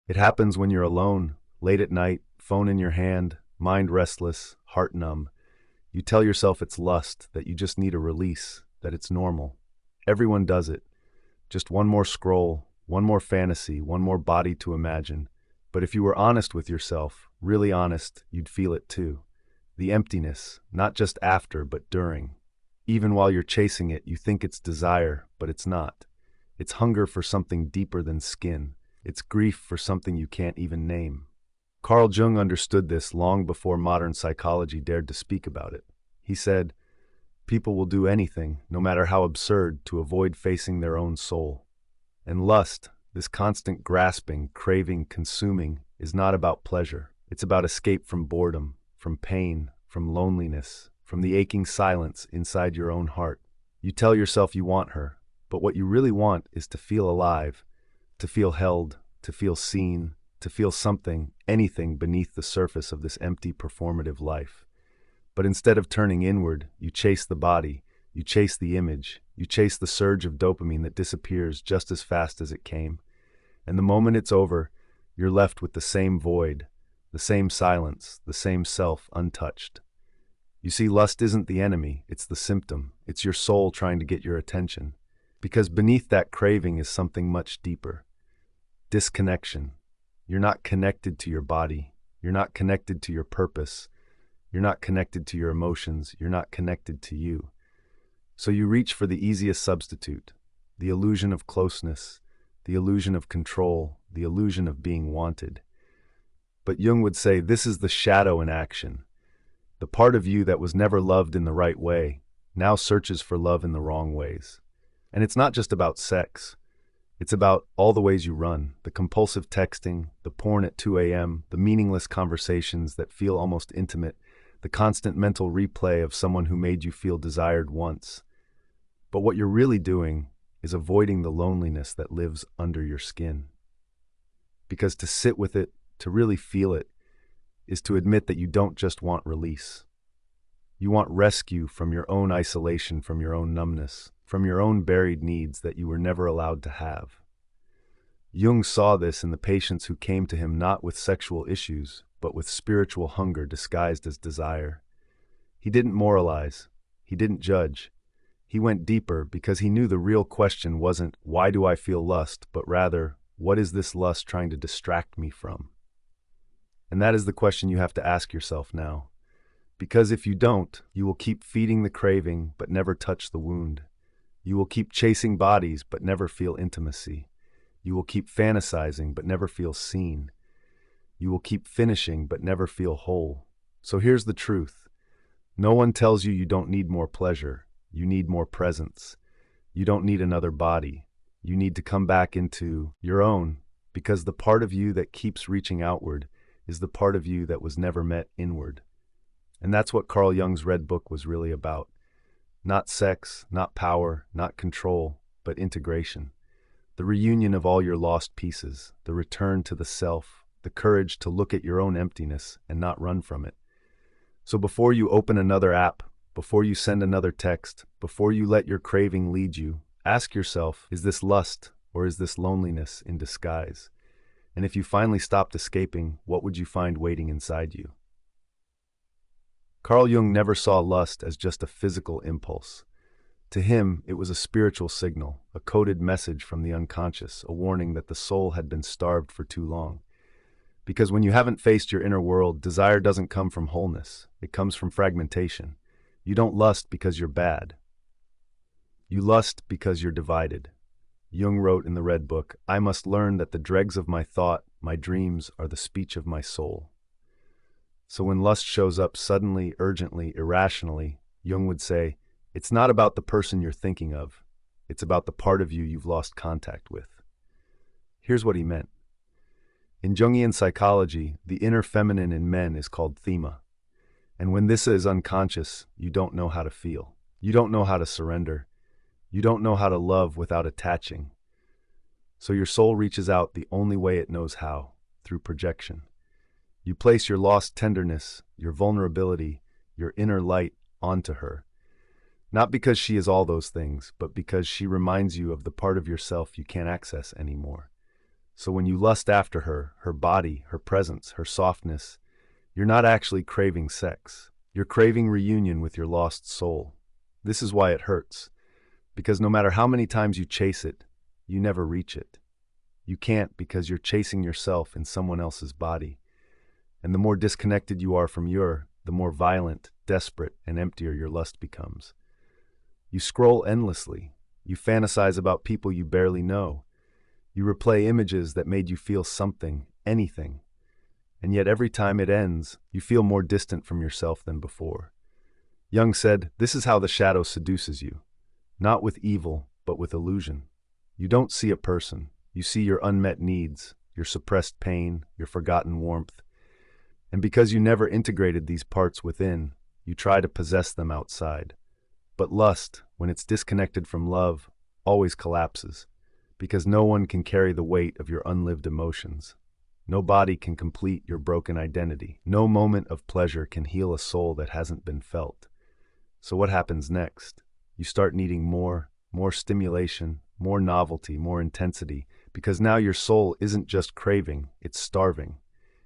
It happens when you're alone, late at night, phone in your hand, mind restless, heart numb. You tell yourself it's lust, that you just need a release, that it's normal. Everyone does it. Just one more scroll, one more fantasy, one more body to imagine. But if you were honest with yourself, really honest, you'd feel it too. The emptiness, not just after, but during. Even while you're chasing it, you think it's desire, but it's not. It's hunger for something deeper than skin. It's grief for something you can't even name. Carl Jung understood this long before modern psychology dared to speak about it. He said, "People will do anything, no matter how absurd, to avoid facing their own soul." And lust, this constant grasping, craving, consuming, is not about pleasure. It's about escape from boredom, from pain, from loneliness, from the aching silence inside your own heart. You tell yourself you want her, but what you really want is to feel alive, to feel held, to feel seen, to feel something, anything beneath the surface of this empty performative life. But instead of turning inward, you chase the body, you chase the image, you chase the surge of dopamine that disappears just as fast as it came. And the moment it's over, you're left with the same void, the same silence, the same self untouched. You see, lust isn't the enemy, it's the symptom. It's your soul trying to get your attention. Because beneath that craving is something much deeper. Disconnection. You're not connected to your body. You're not connected to your purpose. You're not connected to your emotions. You're not connected to you. So you reach for the easiest substitute, the illusion of closeness, the illusion of control, the illusion of being wanted. But Jung would say this is the shadow in action. The part of you that was never loved in the right way now searches for love in the wrong ways. And it's not just about sex. It's about all the ways you run, the compulsive texting, the porn at 2 a.m., the meaningless conversations that feel almost intimate, the constant mental replay of someone who made you feel desired once. But what you're really doing is avoiding the loneliness that lives under your skin. Because to sit with it, to really feel it, is to admit that you don't just want release. You want rescue from your own isolation, from your own numbness, from your own buried needs that you were never allowed to have. Jung saw this in the patients who came to him not with sexual issues, but with spiritual hunger disguised as desire. He didn't moralize. He didn't judge. He went deeper because he knew the real question wasn't, why do I feel lust, but rather, what is this lust trying to distract me from? And that is the question you have to ask yourself now. Because if you don't, you will keep feeding the craving but never touch the wound. You will keep chasing bodies but never feel intimacy. You will keep fantasizing but never feel seen. You will keep finishing but never feel whole. So here's the truth. No one tells you you don't need more pleasure. You need more presence. You don't need another body. You need to come back into your own, because the part of you that keeps reaching outward is the part of you that was never met inward. And that's what Carl Jung's Red Book was really about. Not sex, not power, not control, but integration. The reunion of all your lost pieces, the return to the self, the courage to look at your own emptiness and not run from it. So before you open another app, before you send another text, before you let your craving lead you, ask yourself, is this lust or is this loneliness in disguise? And if you finally stopped escaping, what would you find waiting inside you? Carl Jung never saw lust as just a physical impulse. To him, it was a spiritual signal, a coded message from the unconscious, a warning that the soul had been starved for too long. Because when you haven't faced your inner world, desire doesn't come from wholeness. It comes from fragmentation. You don't lust because you're bad. You lust because you're divided. Jung wrote in the Red Book, "I must learn that the dregs of my thought, my dreams, are the speech of my soul." So when lust shows up suddenly, urgently, irrationally, Jung would say, it's not about the person you're thinking of. It's about the part of you you've lost contact with. Here's what he meant. In Jungian psychology, the inner feminine in men is called thema. And when this is unconscious, you don't know how to feel. You don't know how to surrender. You don't know how to love without attaching. So your soul reaches out the only way it knows how, through projection. You place your lost tenderness, your vulnerability, your inner light onto her. Not because she is all those things, but because she reminds you of the part of yourself you can't access anymore. So when you lust after her, her body, her presence, her softness, you're not actually craving sex. You're craving reunion with your lost soul. This is why it hurts, because no matter how many times you chase it, you never reach it. You can't because you're chasing yourself in someone else's body. And the more disconnected you are from the more violent, desperate, and emptier your lust becomes. You scroll endlessly. You fantasize about people you barely know. You replay images that made you feel something, anything. And yet every time it ends, you feel more distant from yourself than before. Jung said, "This is how the shadow seduces you. Not with evil, but with illusion. You don't see a person. You see your unmet needs, your suppressed pain, your forgotten warmth. And because you never integrated these parts within, you try to possess them outside. But lust, when it's disconnected from love, always collapses, because no one can carry the weight of your unlived emotions. No body can complete your broken identity. No moment of pleasure can heal a soul that hasn't been felt. So what happens next? You start needing more stimulation, more novelty, more intensity, because now your soul isn't just craving, it's starving.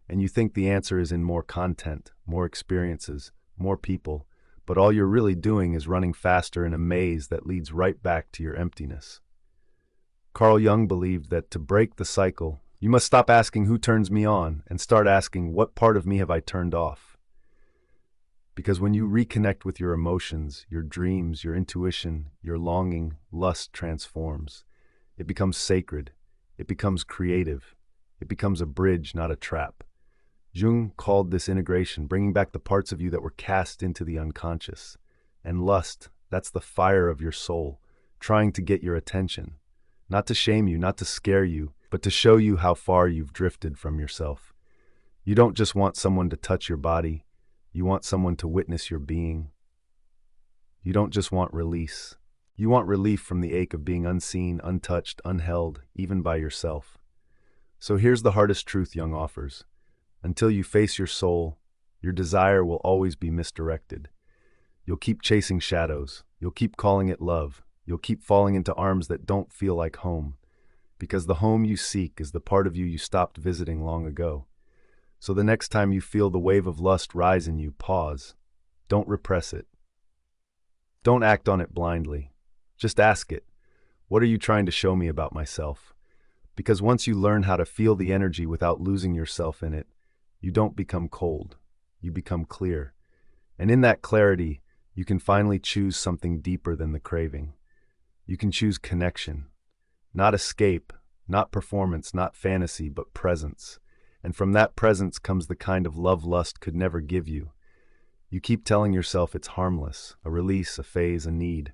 And you think the answer is in more content, more experiences, more people, but all you're really doing is running faster in a maze that leads right back to your emptiness. Carl Jung believed that to break the cycle, you must stop asking who turns me on and start asking what part of me have I turned off. Because when you reconnect with your emotions, your dreams, your intuition, your longing, lust transforms. It becomes sacred. It becomes creative. It becomes a bridge, not a trap. Jung called this integration, bringing back the parts of you that were cast into the unconscious. And lust, that's the fire of your soul, trying to get your attention. Not to shame you, not to scare you, but to show you how far you've drifted from yourself. You don't just want someone to touch your body, you want someone to witness your being. You don't just want release. You want relief from the ache of being unseen, untouched, unheld, even by yourself. So here's the hardest truth Jung offers. Until you face your soul, your desire will always be misdirected. You'll keep chasing shadows. You'll keep calling it love. You'll keep falling into arms that don't feel like home. Because the home you seek is the part of you stopped visiting long ago. So the next time you feel the wave of lust rise in you, pause. Don't repress it. Don't act on it blindly. Just ask it, what are you trying to show me about myself? Because once you learn how to feel the energy without losing yourself in it, you don't become cold. You become clear. And in that clarity, you can finally choose something deeper than the craving. You can choose connection. Not escape, not performance, not fantasy, but presence. And from that presence comes the kind of love lust could never give you. You keep telling yourself it's harmless, a release, a phase, a need.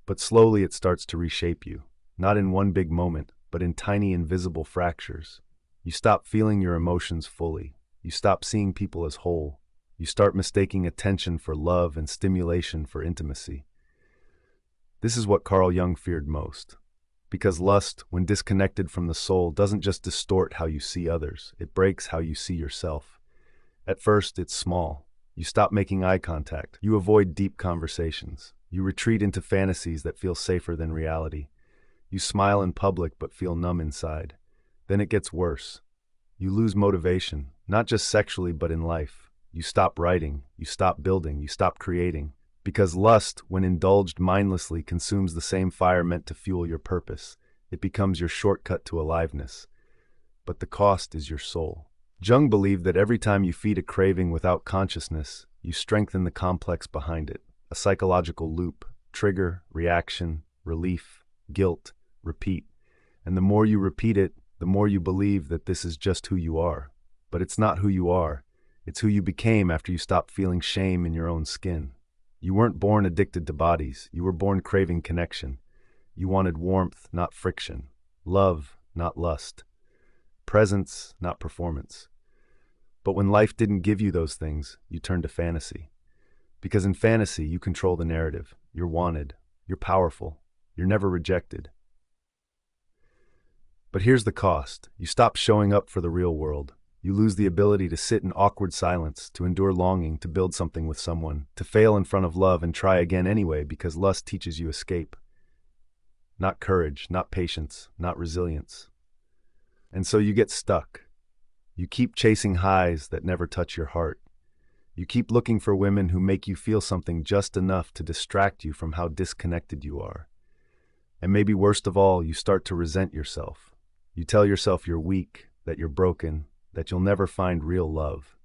But slowly it starts to reshape you. Not in one big moment, but in tiny invisible fractures. You stop feeling your emotions fully. You stop seeing people as whole. You start mistaking attention for love and stimulation for intimacy. This is what Carl Jung feared most. Because lust, when disconnected from the soul, doesn't just distort how you see others, it breaks how you see yourself. At first, it's small. You stop making eye contact. You avoid deep conversations. You retreat into fantasies that feel safer than reality. You smile in public but feel numb inside. Then it gets worse. You lose motivation, not just sexually but in life. You stop writing, you stop building, you stop creating. Because lust, when indulged mindlessly, consumes the same fire meant to fuel your purpose. It becomes your shortcut to aliveness. But the cost is your soul. Jung believed that every time you feed a craving without consciousness, you strengthen the complex behind it. A psychological loop, trigger, reaction, relief, guilt, repeat. And the more you repeat it, the more you believe that this is just who you are. But it's not who you are. It's who you became after you stopped feeling shame in your own skin. You weren't born addicted to bodies. You were born craving connection. You wanted warmth, not friction. Love, not lust. Presence, not performance. But when life didn't give you those things, you turned to fantasy. Because in fantasy, you control the narrative. You're wanted. You're powerful. You're never rejected. But here's the cost. You stop showing up for the real world. You lose the ability to sit in awkward silence, to endure longing, to build something with someone, to fail in front of love and try again anyway because lust teaches you escape. Not courage, not patience, not resilience. And so you get stuck. You keep chasing highs that never touch your heart. You keep looking for women who make you feel something just enough to distract you from how disconnected you are. And maybe worst of all, you start to resent yourself. You tell yourself you're weak, that you're broken, that you'll never find real love.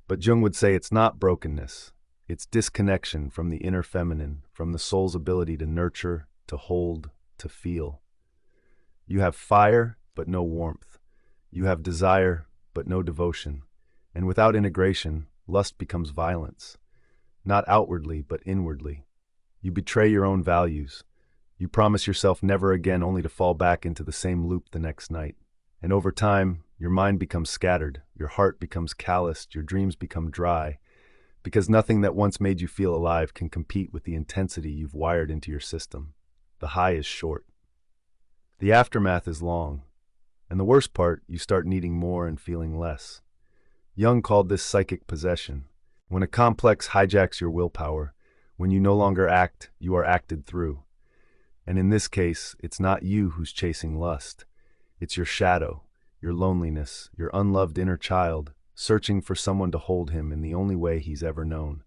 But Jung would say it's not brokenness. It's disconnection from the inner feminine, from the soul's ability to nurture, to hold, to feel. You have fire, but no warmth. You have desire, but no devotion. And without integration, lust becomes violence. Not outwardly, but inwardly. You betray your own values. You promise yourself never again, only to fall back into the same loop the next night. And over time, your mind becomes scattered, your heart becomes calloused, your dreams become dry, because nothing that once made you feel alive can compete with the intensity you've wired into your system. The high is short. The aftermath is long. And the worst part, you start needing more and feeling less. Jung called this psychic possession. When a complex hijacks your willpower, when you no longer act, you are acted through. And in this case, it's not you who's chasing lust. It's your shadow, your loneliness, your unloved inner child, searching for someone to hold him in the only way he's ever known.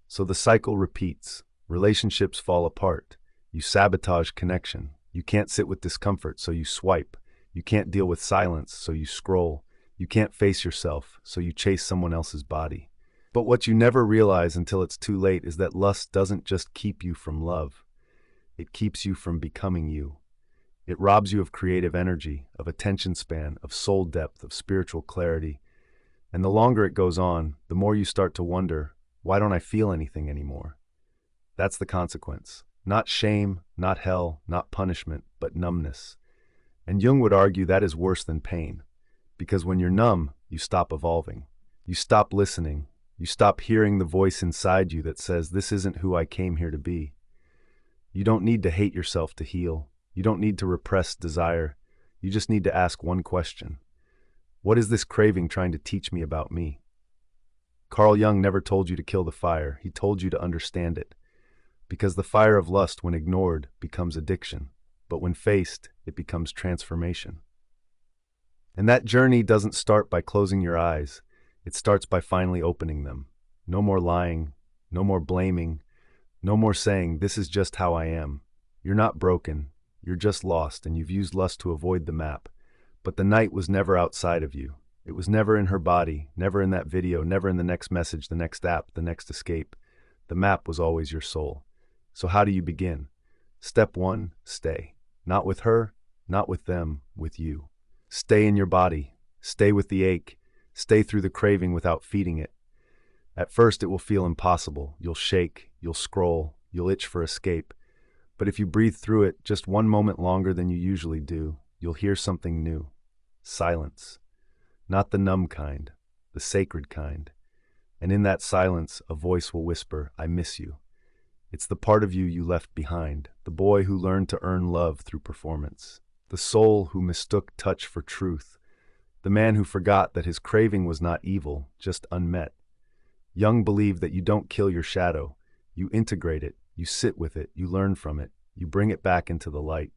So the cycle repeats. Relationships fall apart. You sabotage connection. You can't sit with discomfort, so you swipe. You can't deal with silence, so you scroll. You can't face yourself, so you chase someone else's body. But what you never realize until it's too late is that lust doesn't just keep you from love. It keeps you from becoming you. It robs you of creative energy, of attention span, of soul depth, of spiritual clarity. And the longer it goes on, the more you start to wonder, why don't I feel anything anymore? That's the consequence. Not shame, not hell, not punishment, but numbness. And Jung would argue that is worse than pain. Because when you're numb, you stop evolving. You stop listening. You stop hearing the voice inside you that says, this isn't who I came here to be. You don't need to hate yourself to heal. You don't need to repress desire. You just need to ask one question. What is this craving trying to teach me about me? Carl Jung never told you to kill the fire. He told you to understand it. Because the fire of lust, when ignored, becomes addiction. But when faced, it becomes transformation. And that journey doesn't start by closing your eyes. It starts by finally opening them. No more lying, no more blaming, no more saying, this is just how I am. You're not broken, you're just lost, and you've used lust to avoid the map. But the night was never outside of you. It was never in her body, never in that video, never in the next message, the next app, the next escape. The map was always your soul. So how do you begin? Step 1, stay. Not with her, not with them, with you. Stay in your body. Stay with the ache. Stay through the craving without feeding it. At first it will feel impossible. You'll shake, you'll scroll, you'll itch for escape. But if you breathe through it just one moment longer than you usually do, you'll hear something new. Silence. Not the numb kind, the sacred kind. And in that silence, a voice will whisper, I miss you. It's the part of you you left behind, the boy who learned to earn love through performance, the soul who mistook touch for truth, the man who forgot that his craving was not evil, just unmet. Jung believed that you don't kill your shadow, you integrate it, you sit with it, you learn from it, you bring it back into the light.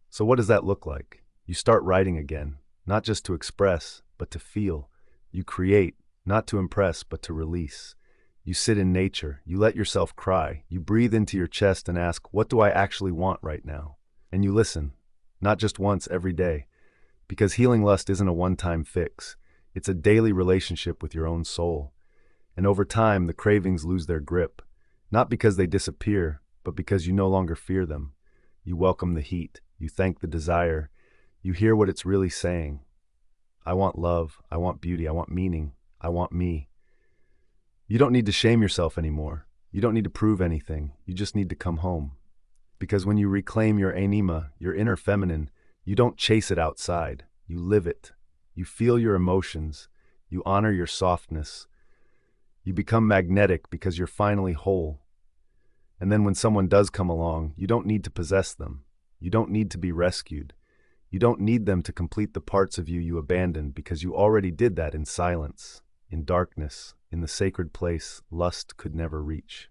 So what does that look like? You start writing again, not just to express, but to feel. You create, not to impress, but to release. You sit in nature, you let yourself cry, you breathe into your chest and ask, what do I actually want right now? And you listen, not just once, every day. Because healing lust isn't a one-time fix. It's a daily relationship with your own soul. And over time, the cravings lose their grip. Not because they disappear, but because you no longer fear them. You welcome the heat, you thank the desire, you hear what it's really saying. I want love, I want beauty, I want meaning, I want me. You don't need to shame yourself anymore. You don't need to prove anything. You just need to come home. Because when you reclaim your anima, your inner feminine, you don't chase it outside. You live it. You feel your emotions. You honor your softness. You become magnetic because you're finally whole. And then when someone does come along, you don't need to possess them. You don't need to be rescued. You don't need them to complete the parts of you you abandoned because you already did that in silence, in darkness, in the sacred place lust could never reach.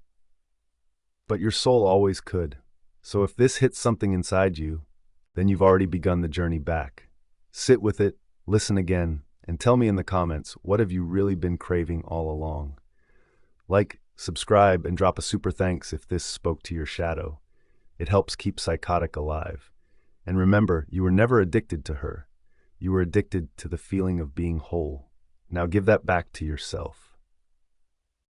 But your soul always could. So if this hits something inside you, then you've already begun the journey back. Sit with it, listen again, and tell me in the comments, what have you really been craving all along? Like, subscribe, and drop a super thanks if this spoke to your shadow. It helps keep Psychotic alive. And remember, you were never addicted to her. You were addicted to the feeling of being whole. Now give that back to yourself.